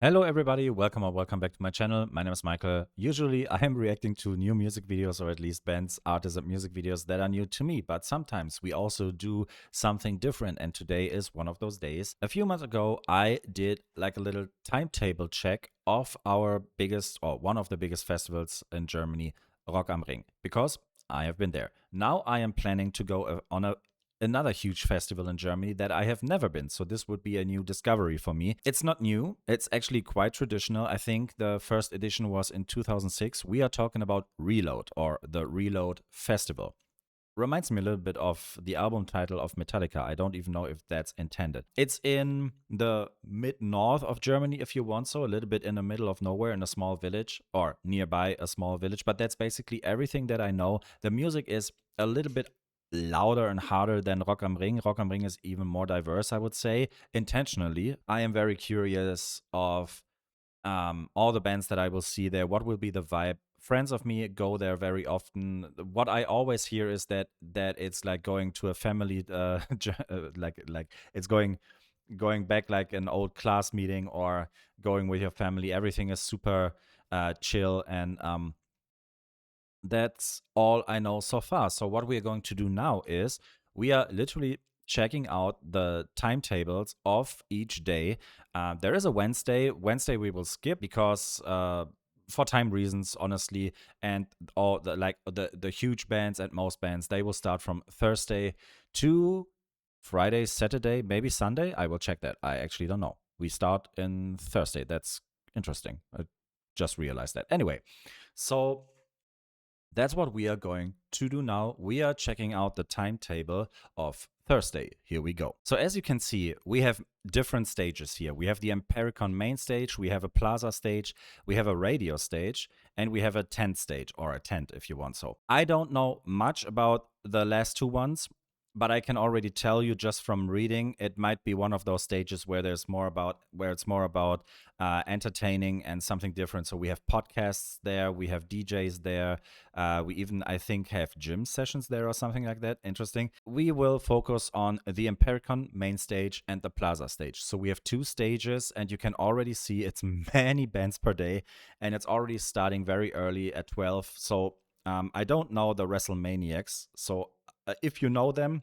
Hello everybody, welcome or welcome back to my channel. My name is Michael. Usually I am reacting to new music videos or at least bands, artists and music videos that are new to me, but sometimes we also do something different and today is one of those days. A few months ago I did like a little timetable check of our biggest or one of the biggest festivals in Germany, Rock am Ring, because I have been there. Now I am planning to go on another huge festival in Germany that I have never been. So this would be a new discovery for me. It's not new. It's actually quite traditional. I think the first edition was in 2006. We are talking about Reload or the Reload Festival. Reminds me a little bit of the album title of Metallica. I don't even know if that's intended. It's in the mid north of Germany, if you want so, a little bit in the middle of nowhere in a small village or nearby a small village. But that's basically everything that I know. The music is a little bit louder and harder than Rock am Ring. Rock am Ring is even more diverse, I would say, intentionally. I am very curious of all the bands that I will see there. What will be the vibe? Friends of me go there very often. What I always hear is that it's like going to a family, like it's going back like an old class meeting or going with your family. Everything is super chill and that's all I know so far. So what we are going to do now is we are literally checking out the timetables of each day. There is a Wednesday. Wednesday we will skip because for time reasons, honestly, and all the huge bands and most bands they will start from Thursday to Friday, Saturday, maybe Sunday. I will check that. I actually don't know. We start in Thursday. That's interesting. I just realized that. Anyway, so that's what we are going to do now. We are checking out the timetable of Thursday. Here we go. So as you can see, we have different stages here. We have the Empiricon main stage, we have a plaza stage, we have a radio stage, and we have a tent stage, or a tent if you want so. I don't know much about the last two ones, but I can already tell you just from reading, it might be one of those stages where it's more about entertaining and something different. So we have podcasts there, we have DJs there, we even I think have gym sessions there or something like that. Interesting. We will focus on the Empiricon main stage and the Plaza stage. So we have two stages, and you can already see it's many bands per day, and it's already starting very early at 12. So I don't know the WrestleManiacs, so if you know them,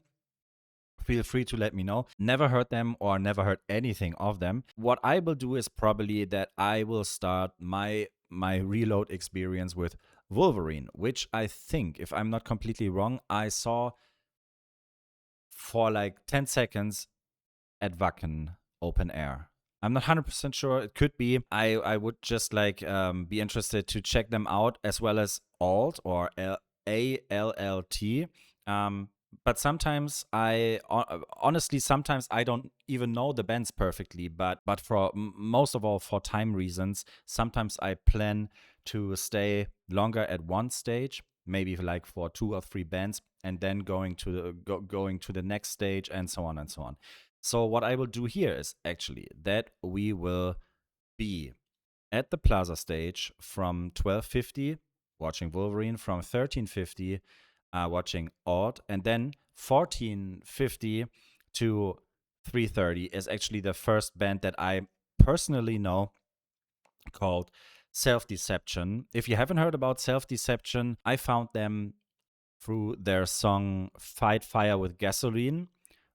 feel free to let me know. Never heard them or never heard anything of them. What I will do is probably that I will start my reload experience with Wolverine, which I think, if I'm not completely wrong, I saw for like 10 seconds at Wacken open air. I'm not 100% sure. It could be. I would just like be interested to check them out as well as Alt or ALLT. Um, but sometimes honestly sometimes I don't even know the bands perfectly. But for most of all for time reasons, sometimes I plan to stay longer at one stage, maybe like for two or three bands, and then going to the next stage and so on and so on. So what I will do here is actually that we will be at the Plaza stage from 12:50 watching Wolverine, from 13:50 watching Odd, and then 14:50 to 3:30 is actually the first band that I personally know called Self Deception. If you haven't heard about Self Deception, I found them through their song Fight Fire with Gasoline,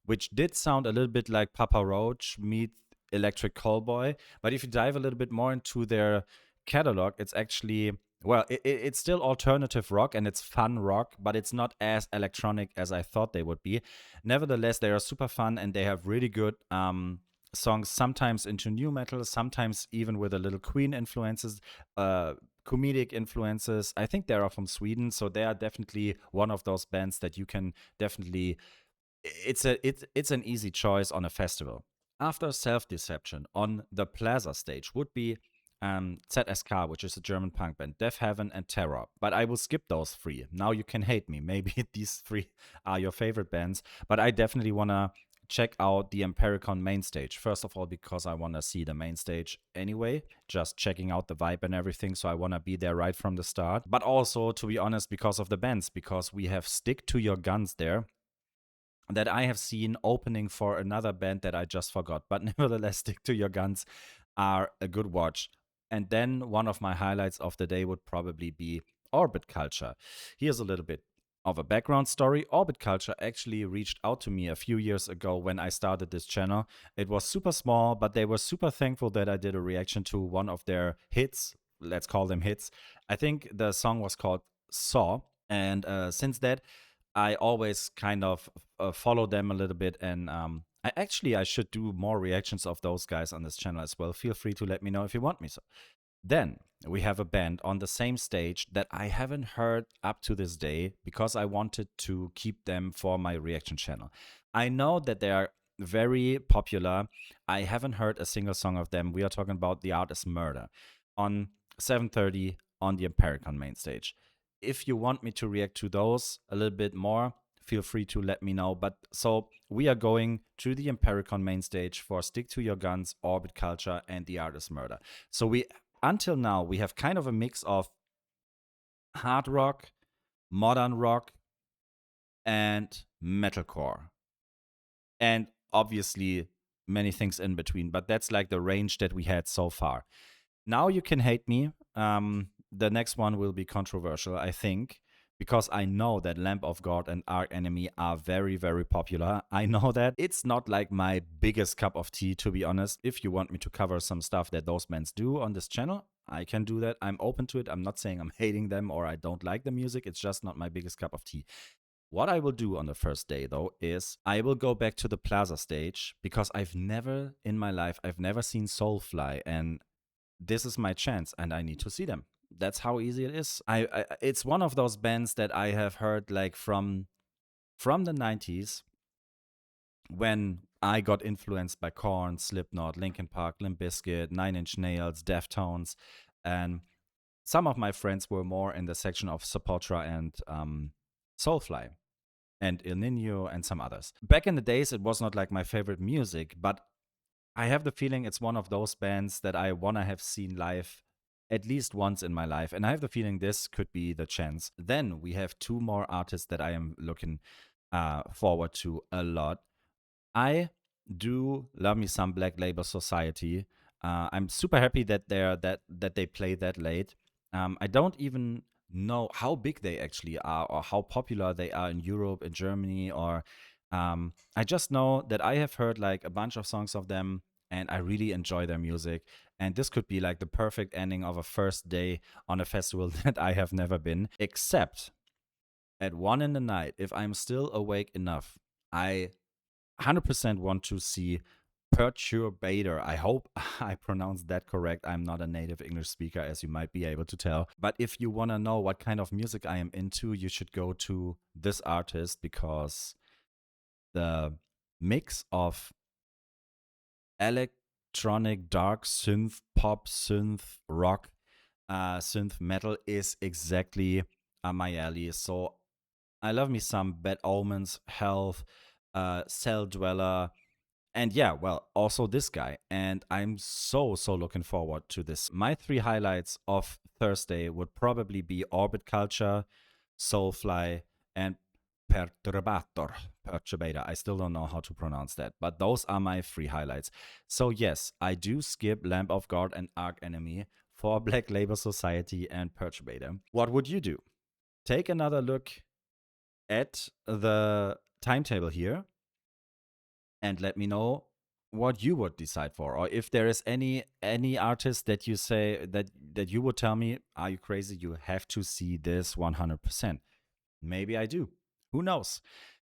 which did sound a little bit like Papa Roach meet Electric Callboy. But if you dive a little bit more into their catalog, it's actually, well, it's still alternative rock and it's fun rock, but it's not as electronic as I thought they would be. Nevertheless, they are super fun and they have really good songs, sometimes into new metal, sometimes even with a little Queen influences. Comedic influences. I think they are from Sweden, so they are definitely one of those bands that you can definitely. It's an easy choice on a festival. After Self Deception on the Plaza stage would be ZSK, which is a German punk band, Death Heaven, and Terror. But I will skip those three. Now you can hate me. Maybe these three are your favorite bands, but I definitely wanna check out the Empiricon main stage. First of all, because I want to see the main stage anyway, just checking out the vibe and everything. So I want to be there right from the start. But also, to be honest, because of the bands, because we have Stick to Your Guns there that I have seen opening for another band that I just forgot. But nevertheless, Stick to Your Guns are a good watch. And then one of my highlights of the day would probably be Orbit Culture. Here's a little bit of a background story. Orbit Culture actually reached out to me a few years ago when I started this channel. It was super small, but they were super thankful that I did a reaction to one of their hits. Let's call them hits. I think the song was called Saw. And since that, I always kind of follow them a little bit, and I should do more reactions of those guys on this channel as well. Feel free to let me know if you want me so. Then we have a band on the same stage that I haven't heard up to this day because I wanted to keep them for my reaction channel. I know that they are very popular. I haven't heard a single song of them. We are talking about The Art is Murder on 7:30 on the Empiricon main stage. If you want me to react to those a little bit more, feel free to let me know. But so we are going to the Empiricon main stage for Stick to Your Guns, Orbit Culture, and The Art is Murder. So we until now we have kind of a mix of hard rock, modern rock, and metalcore, and obviously many things in between. But that's like the range that we had so far. Now you can hate me. The next one will be controversial, I think, because I know that Lamp of God and Arch Enemy are very, very popular. I know that it's not like my biggest cup of tea, to be honest. If you want me to cover some stuff that those bands do on this channel, I can do that. I'm open to it. I'm not saying I'm hating them or I don't like the music. It's just not my biggest cup of tea. What I will do on the first day, though, is I will go back to the Plaza stage because I've never in my life, I've never seen Soulfly, and this is my chance and I need to see them. That's how easy it is. It's one of those bands that I have heard like from the 90s when I got influenced by Korn, Slipknot, Linkin Park, Limp Bizkit, Nine Inch Nails, Deftones, and some of my friends were more in the section of Sepultura and Soulfly and Il Nino and some others. Back in the days, it was not like my favorite music, but I have the feeling it's one of those bands that I want to have seen live at least once in my life. And I have the feeling this could be the chance. Then we have two more artists that I am looking forward to a lot. I do love me some Black Label Society. I'm super happy that they play that late. I don't even know how big they actually are or how popular they are in Europe, in Germany, or I just know that I have heard like a bunch of songs of them and I really enjoy their music. And this could be like the perfect ending of a first day on a festival that I have never been, except at 1 in the night, if I'm still awake enough, I 100% want to see Perturbator. I hope I pronounced that correct. I'm not a native English speaker, as you might be able to tell. But if you want to know what kind of music I am into, you should go to this artist because the mix of electronic, dark synth, pop, synth, rock, synth metal is exactly my alley. So I love me some Bad Omens, Health, Cell Dweller, and yeah, well, also this guy. And I'm so looking forward to this. My three highlights of Thursday would probably be Orbit Culture, Soulfly, and Perturbator. Perturbator. I still don't know how to pronounce that, but those are my three highlights. So yes, I do skip Lamp of God and Arch Enemy for Black Label Society and Perturbator. What would you do? Take another look at the timetable here and let me know what you would decide for, or if there is any artist that you say that you would tell me, are you crazy, you have to see this 100%. Maybe I do, who knows.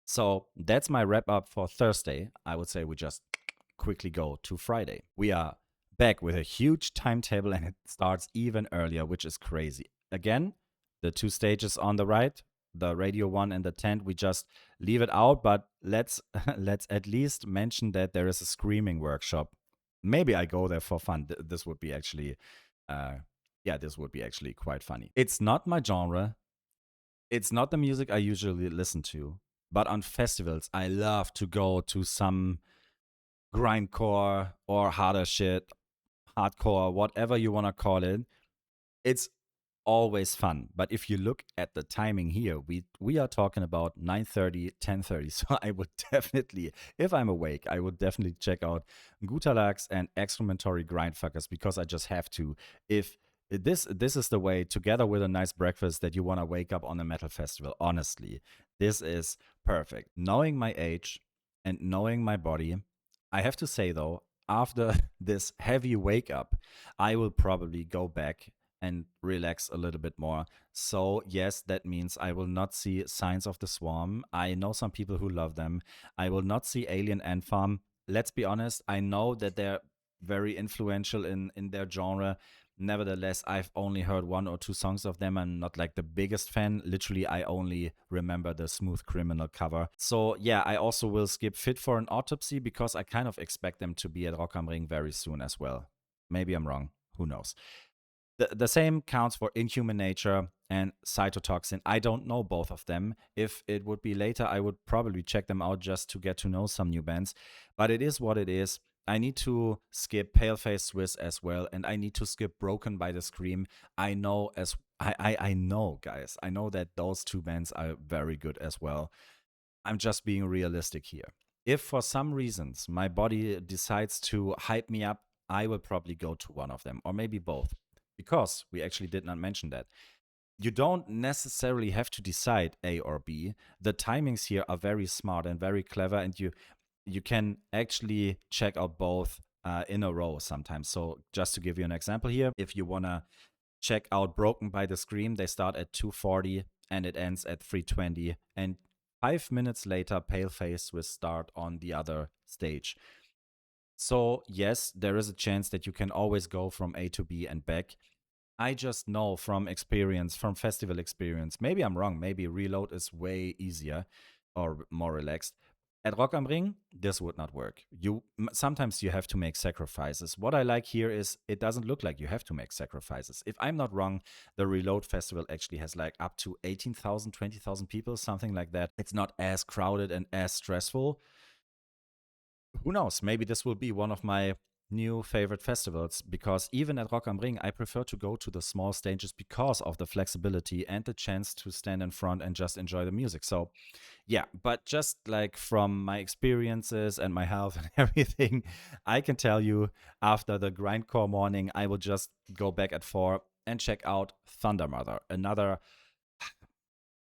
So that's my wrap up for Thursday. I would say we just quickly go to Friday. We are back with a huge timetable and it starts even earlier, which is crazy. Again, the two stages on the right, the radio one and the tent, we just leave it out, but let's let's at least mention that there is a screaming workshop. Maybe I go there for fun. This would be actually yeah, this would be actually quite funny. It's not my genre. It's not the music I usually listen to, but on festivals I love to go to some grindcore or harder shit, hardcore, whatever you want to call it. It's always fun. But if you look at the timing here, we are talking about 9:30, 10:30. So I would definitely, if I'm awake, I would definitely check out Gutalax and Excrementory Grindfuckers because I just have to. If this is the way, together with a nice breakfast, that you want to wake up on a metal festival. Honestly, this is perfect. Knowing my age and knowing my body, I have to say though, after this heavy wake up, I will probably go back and relax a little bit more. So, yes, that means I will not see Signs of the Swarm. I know some people who love them. I will not see Alien Ant Farm. Let's be honest, I know that they're very influential in their genre. Nevertheless, I've only heard one or two songs of them. I'm not like the biggest fan. Literally, I only remember the Smooth Criminal cover. So, yeah, I also will skip Fit for an Autopsy because I kind of expect them to be at Rock am Ring very soon as well. Maybe I'm wrong. Who knows? The same counts for Inhuman Nature and Cytotoxin. I don't know both of them. If it would be later, I would probably check them out just to get to know some new bands. But it is what it is. I need to skip Paleface Swiss as well, and I need to skip Broken by the Scream. I know as I know, guys. I know that those two bands are very good as well. I'm just being realistic here. If for some reasons my body decides to hype me up, I will probably go to one of them or maybe both. Because we actually did not mention that. You don't necessarily have to decide A or B. The timings here are very smart and very clever, and you can actually check out both in a row sometimes. So just to give you an example here, if you wanna check out Broken by the Scream, they start at 2:40 and it ends at 3:20, and 5 minutes later, Paleface will start on the other stage. So yes, there is a chance that you can always go from A to B and back. I just know from experience, from festival experience, maybe I'm wrong, maybe Reload is way easier or more relaxed. At Rock am Ring, this would not work. Sometimes you have to make sacrifices. What I like here is it doesn't look like you have to make sacrifices. If I'm not wrong, the Reload Festival actually has like up to 18,000, 20,000 people, something like that. It's not as crowded and as stressful. Who knows? Maybe this will be one of my new favorite festivals because even at Rock am Ring, I prefer to go to the small stages because of the flexibility and the chance to stand in front and just enjoy the music. So, yeah, but just like from my experiences and my health and everything, I can tell you after the grindcore morning, I will just go back at 4 and check out Thunder Mother, another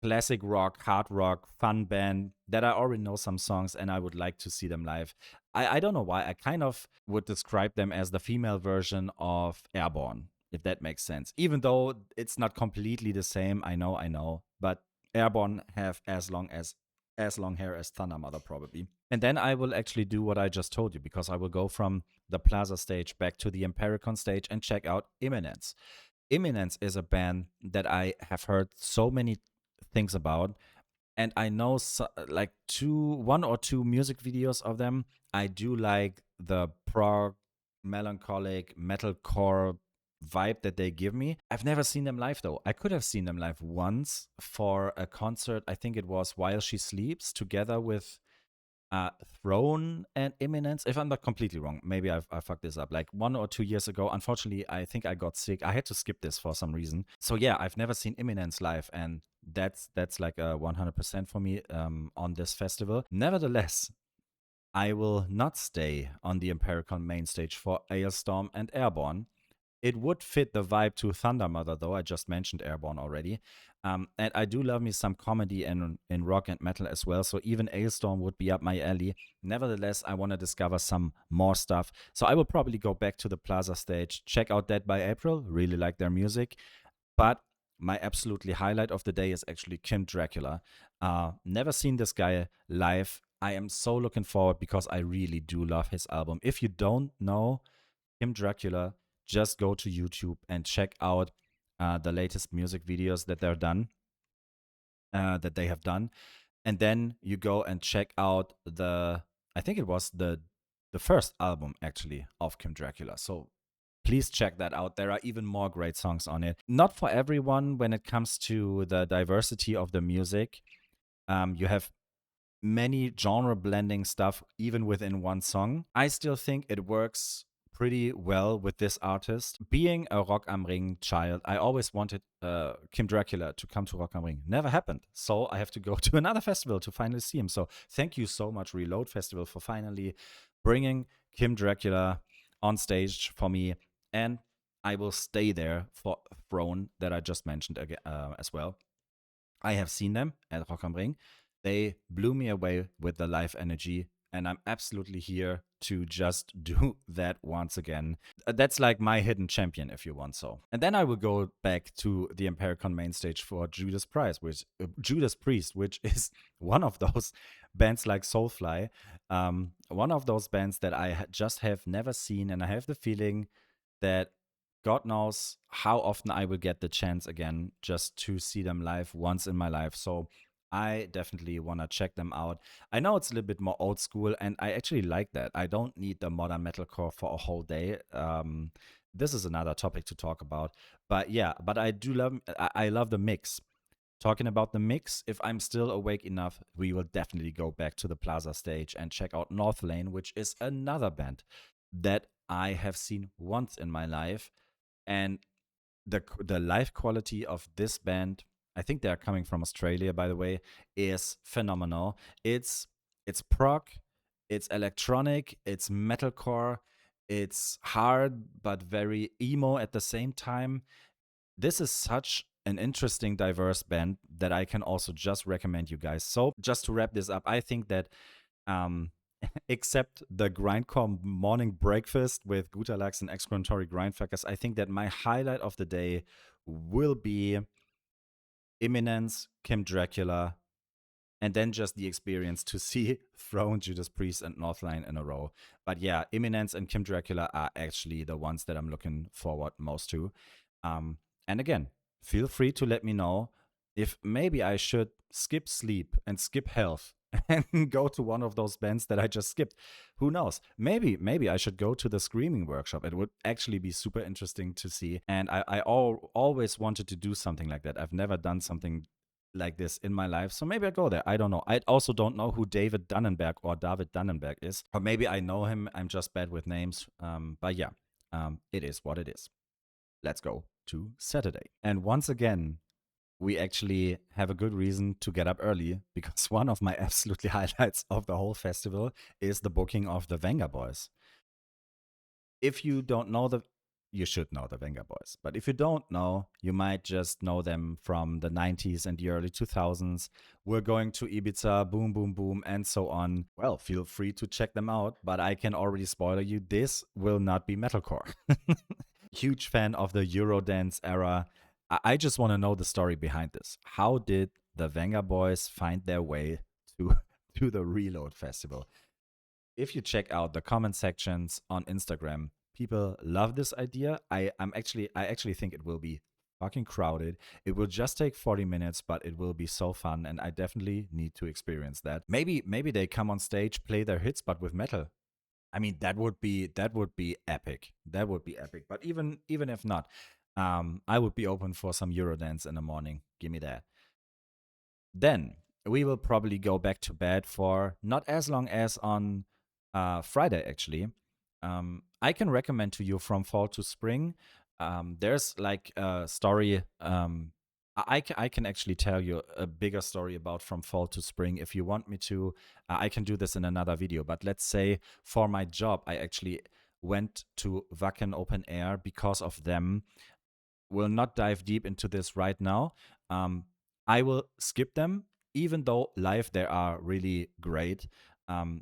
classic rock, hard rock, fun band that I already know some songs and I would like to see them live. I don't know why. I kind of would describe them as the female version of Airborne, if that makes sense. Even though it's not completely the same, I know. But Airborne have as long hair as Thunder Mother probably. And then I will actually do what I just told you because I will go from the Plaza stage back to the Impericon stage and check out Imminence. Imminence is a band that I have heard so many things about, and I know like one or two music videos of them. I do like the prog, melancholic metalcore vibe that they give me. I've never seen them live though. I could have seen them live once for a concert. I think it was While She Sleeps, together with Throne and Imminence. If I'm not completely wrong, maybe I fucked this up. Like 1 or 2 years ago, unfortunately, I think I got sick. I had to skip this for some reason. So yeah, I've never seen Imminence live, and that's like a 100% for me on this festival. Nevertheless, I will not stay on the Impericon main stage for Ailstorm and Airborne. It would fit the vibe to Thunder Mother, though. I just mentioned Airborne already. And I do love me some comedy in rock and metal as well. So even Ailstorm would be up my alley. Nevertheless, I want to discover some more stuff. So I will probably go back to the Plaza stage, check out Dead by April. Really like their music. But my absolutely highlight of the day is actually Kim Dracula. Never seen this guy live. I am so looking forward because I really do love his album. If you don't know Kim Dracula, just go to YouTube and check out the latest music videos that they have done, and then you go and check out I think it was the first album actually of Kim Dracula. So please check that out. There are even more great songs on it. Not for everyone when it comes to the diversity of the music. You have many genre blending stuff even within one song. I still think it works pretty well with this artist. Being a Rock am Ring child, I always wanted Kim Dracula to come to Rock am Ring. Never happened. So I have to go to another festival to finally see him. So thank you so much, Reload Festival, for finally bringing Kim Dracula on stage for me. And I will stay there for Throne that I just mentioned again, as well. I have seen them at Rock am Ring. They blew me away with the live energy, and I'm absolutely here to just do that once again. That's like my hidden champion, if you want so. And then I will go back to the Impericon main stage for Judas Priest, which is one of those bands like Soulfly, one of those bands that I just have never seen, and I have the feeling that God knows how often I will get the chance again just to see them live once in my life. So I definitely want to check them out. I know it's a little bit more old school, and I actually like that. I don't need the modern metalcore for a whole day. This is another topic to talk about. But yeah, but I do love, I love the mix. Talking about the mix, if I'm still awake enough, we will definitely go back to the Plaza stage and check out North Lane, which is another band that I have seen once in my life, and the live quality of this band, I think they're coming from Australia, by the way, is phenomenal. It's prog, it's electronic, it's metalcore, it's hard but very emo at the same time. This is such an interesting, diverse band that I can also just recommend you guys. So, just to wrap this up, I think that um, except the grindcore morning breakfast with Gutalax and excrementory grindfuckers, I think that my highlight of the day will be Imminence, Kim Dracula, and then just the experience to see Throne, Judas Priest, and Northline in a row. But yeah, Imminence and Kim Dracula are actually the ones that I'm looking forward most to. And again, feel free to let me know if maybe I should skip sleep and skip health and go to one of those bands that I just skipped. Who knows? Maybe I should go to the screaming workshop. It would actually be super interesting to see. And always wanted to do something like that. I've never done something like this in my life. So maybe I go there. I don't know. I also don't know who David Dannenberg or David Dannenberg is. Or maybe I know him. I'm just bad with names. But yeah, it is what it is. Let's go to Saturday. And once again, we actually have a good reason to get up early because one of my absolutely highlights of the whole festival is the booking of the Vengaboys. If you don't know you should know the Vengaboys. But if you don't know, you might just know them from the 90s and the early 2000s. We're going to Ibiza, boom, boom, boom, and so on. Well, feel free to check them out, but I can already spoil you, this will not be metalcore. Huge fan of the Eurodance era. I just want to know the story behind this. How did the Vengaboys find their way to, to the Reload Festival? If you check out the comment sections on Instagram, people love this idea. I actually think it will be fucking crowded. It will just take 40 minutes, but it will be so fun, and I definitely need to experience that. Maybe they come on stage, play their hits, but with metal. I mean, that would be epic. That would be epic. But even if not, I would be open for some Eurodance in the morning. Give me that. Then we will probably go back to bed for not as long as on Friday, actually. I can recommend to you From Fall to Spring. There's like a story. I can actually tell you a bigger story about From Fall to Spring if you want me to. I can do this in another video. But let's say for my job, I actually went to Wacken Open Air because of them. Will not dive deep into this right now. I will skip them, even though live they are really great.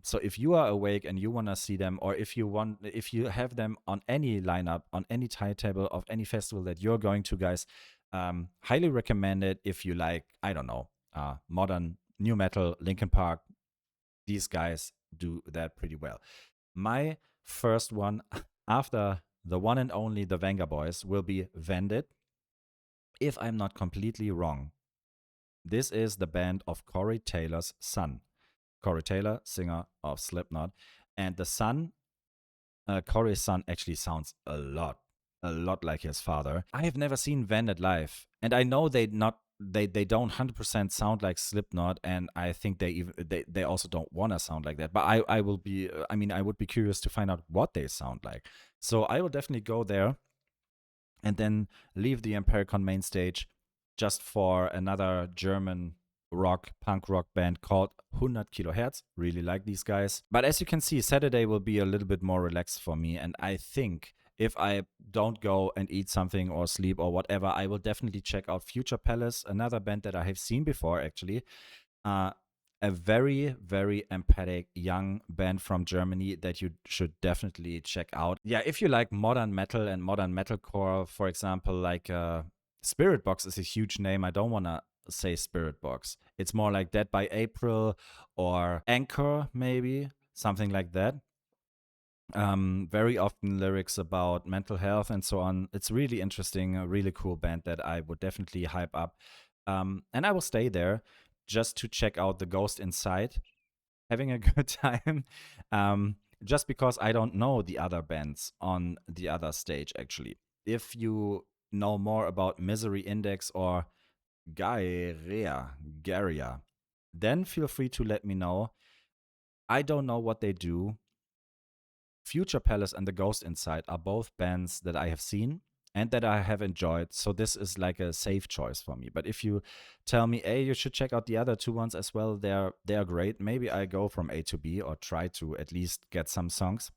So if you are awake and you want to see them, or if you have them on any lineup, on any timetable of any festival that you're going to, guys, highly recommend it. If you like, I don't know, modern new metal, Linkin Park, these guys do that pretty well. My first one after the one and only the Vengaboys will be Vandit. If I'm not completely wrong, this is the band of Corey Taylor's son. Corey Taylor, singer of Slipknot. And the son, Corey's son, actually sounds a lot like his father. I have never seen Vandit live. And I know they not they don't 100% sound like Slipknot, and I think they also don't want to sound like that. But I will be I mean, I would be curious to find out what they sound like. So I will definitely go there and then leave the Impericon main stage just for another German punk rock band called 100 Kilohertz. Really like these guys. But as you can see, Saturday will be a little bit more relaxed for me. And I think if I don't go and eat something or sleep or whatever, I will definitely check out Future Palace, another band that I have seen before actually. Uh, a very, very empathic young band from Germany that you should definitely check out. Yeah, if you like modern metal and modern metalcore, for example, like Spirit Box is a huge name. I don't want to say Spirit Box. It's more like Dead by April or Anchor, maybe, something like that. Very often lyrics about mental health and so on. It's really interesting, a really cool band that I would definitely hype up. And I will stay there just to check out the Ghost Inside, having a good time. Just because I don't know the other bands on the other stage, actually. If you know more about Misery Index or Gaia, then feel free to let me know. I don't know what they do. Future Palace and The Ghost Inside are both bands that I have seen and that I have enjoyed. So this is like a safe choice for me. But if you tell me, hey, you should check out the other two ones as well, they're great. Maybe I go from A to B or try to at least get some songs.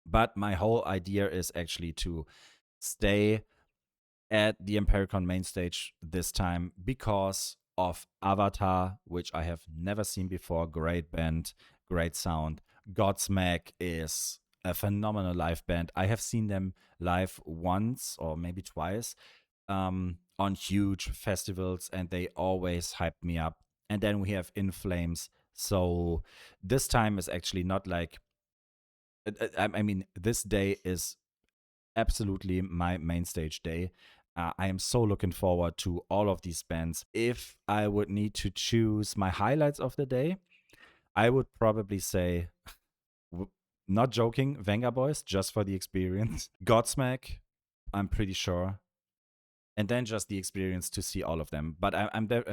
But my whole idea is actually to stay at the Impericon main stage this time because of Avatar, which I have never seen before. Great band, great sound. Godsmack is a phenomenal live band. I have seen them live once or maybe twice on huge festivals, and they always hype me up. And then we have In Flames. So this time is actually not like, I mean, this day is absolutely my main stage day. I am so looking forward to all of these bands. If I would need to choose my highlights of the day, I would probably say, not joking, Vengaboys, just for the experience. Godsmack, I'm pretty sure. And then just the experience to see all of them. But I'm there.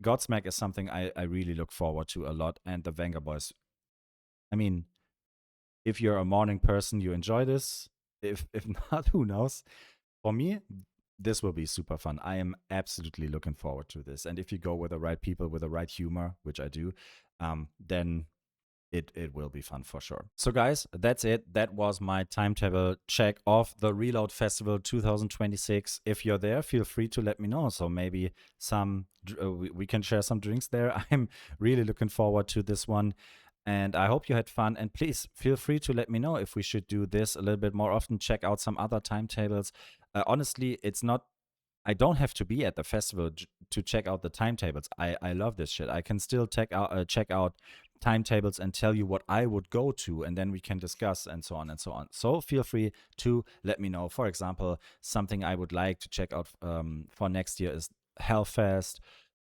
Godsmack is something I really look forward to a lot. And the Vengaboys, I mean, if you're a morning person, you enjoy this. If not, who knows? For me, this will be super fun. I am absolutely looking forward to this. And if you go with the right people, with the right humor, which I do, then it will be fun for sure. So guys, that's it. That was my timetable check of the Reload Festival 2026. If you're there, feel free to let me know. So maybe we can share some drinks there. I'm really looking forward to this one. And I hope you had fun. And please feel free to let me know if we should do this a little bit more often. Check out some other timetables. Honestly, it's not, I don't have to be at the festival to check out the timetables. I love this shit. I can still check out timetables and tell you what I would go to, and then we can discuss and so on and so on. So feel free to let me know. For example, something I would like to check out for next year is Hellfest,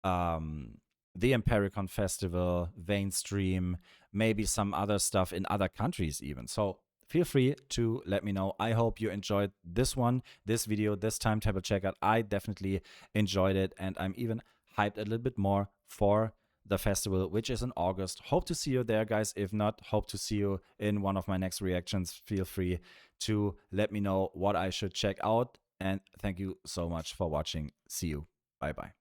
the Impericon Festival, Mainstream, maybe some other stuff in other countries even. So feel free to let me know. I hope you enjoyed this one, this video, this timetable checkout. I definitely enjoyed it, and I'm even hyped a little bit more for the festival, which is in August. Hope to see you there, guys. If not, hope to see you in one of my next reactions. Feel free to let me know what I should check out. And thank you so much for watching. See you. Bye bye.